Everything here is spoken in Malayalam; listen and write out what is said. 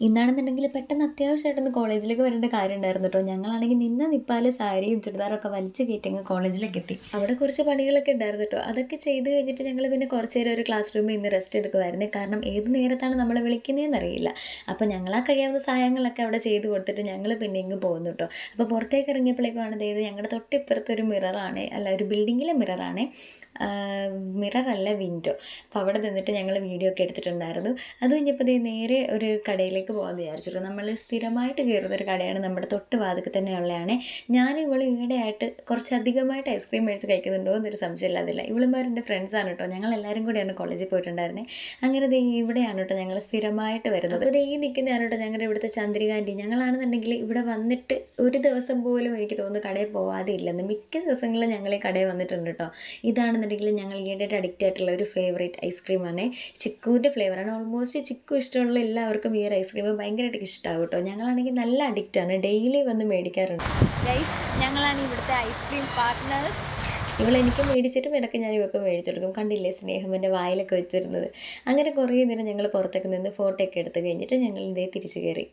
ഇന്നാണെന്നുണ്ടെങ്കിൽ പെട്ടെന്ന് അത്യാവശ്യമായിട്ടൊന്ന് കോളേജിലേക്ക് വരേണ്ട കാര്യം ഉണ്ടായിരുന്നു കേട്ടോ. ഞങ്ങളാണെങ്കിൽ നിന്ന നിപ്പാല് സാരിയും ചുരിദാറൊക്കെ വലിച്ച് കയറ്റി കോളേജിലേക്ക് എത്തി. അവിടെ കുറച്ച് പണികളൊക്കെ ഉണ്ടായിരുന്നു കേട്ടോ. അതൊക്കെ ചെയ്ത് കഴിഞ്ഞിട്ട് ഞങ്ങൾ പിന്നെ കുറച്ച് നേരം ഒരു ക്ലാസ് റൂമിൽ ഇന്ന് റെസ്റ്റ് എടുക്കുമായിരുന്നു. കാരണം ഏത് നേരത്താണ് നമ്മളെ വിളിക്കുന്നതെന്ന് അറിയില്ല. അപ്പോൾ ഞങ്ങളാ കഴിയാവുന്ന സഹായങ്ങളൊക്കെ അവിടെ ചെയ്ത് കൊടുത്തിട്ട് ഞങ്ങൾ പിന്നെ ഇങ്ങ് പോകുന്നു കേട്ടോ. അപ്പോൾ പുറത്തേക്ക് ഇറങ്ങിയപ്പോഴേക്കാണ് അതായത് ഞങ്ങളുടെ തൊട്ടിപ്പുറത്തൊരു മിററാണ്, അല്ല ഒരു ബിൽഡിങ്ങിലെ മിററാണ്, മിററല്ല വിൻഡോ. അപ്പോൾ അവിടെ നിന്നിട്ട് ഞങ്ങൾ വീഡിയോ ഒക്കെ എടുത്തിട്ടുണ്ടായിരുന്നു. അത് കഴിഞ്ഞപ്പോൾ നേരെ ഒരു കടയിലേക്ക് പോകാമെന്ന് വിചാരിച്ചിട്ട്. നമ്മൾ സ്ഥിരമായിട്ട് കയറുന്നൊരു കടയാണ്, നമ്മുടെ തൊട്ട് വാതിൽക്ക് തന്നെ ഉള്ളതാണ്. ഞാനും ഇവളും ഈയിടെയായിട്ട് കുറച്ചധികമായിട്ട് ഐസ്ക്രീം മേടിച്ച് കഴിക്കുന്നുണ്ടോ എന്നൊരു സംശയമില്ലാതില്ല. ഇവളുമാരെൻ്റെ ഫ്രണ്ട്സാണ് കേട്ടോ. ഞങ്ങളെല്ലാവരും കൂടെയാണ് കോളേജിൽ പോയിട്ടുണ്ടായിരുന്നത്. അങ്ങനെ ഇവിടെയാണ് കേട്ടോ ഞങ്ങൾ സ്ഥിരമായിട്ട് വരുന്നത്. അപ്പോൾ ഈ നിൽക്കുന്നതാണ് കേട്ടോ ഞങ്ങളുടെ ഇവിടുത്തെ ചന്ദ്രിക ആൻറ്റി. ഞങ്ങളാണെന്നുണ്ടെങ്കിൽ ഇവിടെ വന്നിട്ട് ഒരു ദിവസം പോലും എനിക്ക് തോന്നുന്നു കടയിൽ പോവാതെ ഇല്ലെന്ന്. മിക്ക ദിവസങ്ങളിലും ഞങ്ങൾ ഈ കടയിൽ വന്നിട്ടുണ്ട് കേട്ടോ. ഇതാണെന്നുണ്ടെങ്കിൽ ഞങ്ങൾ ഈയിടെയായിട്ട് അഡിക്റ്റ് ആയിട്ടുള്ള ഒരു ഫേവറേറ്റ് ഐസ്ക്രീമാണ്. ചിക്കുവിൻ്റെ ഫ്ലേവറാണ്. ഓൾമോസ്റ്റ് ചിക്കു ഇഷ്ടമുള്ള എല്ലാവർക്കും ഈ ഒരു ഐസ്ക്രീം ഭയങ്കരമായിട്ട് ഇഷ്ടമാകും കേട്ടോ. ഞങ്ങളാണെങ്കിൽ നല്ല അഡിക്റ്റാണ്, ഡെയിലി വന്ന് മേടിക്കാറുണ്ട്. ഗൈസ്, ഞങ്ങളാണ് ഇവിടുത്തെ ഐസ്ക്രീം പാർട്ട്നേഴ്സ്. ഇവളെനിക്ക് മേടിച്ചിട്ടും ഇടയ്ക്ക് ഞാൻ ഇവർക്ക് മേടിച്ചെടുക്കും. കണ്ടില്ലേ സ്നേഹം എൻ്റെ വായിലൊക്കെ വെച്ചിരുന്നത്. അങ്ങനെ കുറേ നേരം ഞങ്ങൾ പുറത്തൊക്കെ നിന്ന് ഫോട്ടോ ഒക്കെ എടുത്ത് കഴിഞ്ഞിട്ട് ഞങ്ങൾ തിരിച്ചു കയറി.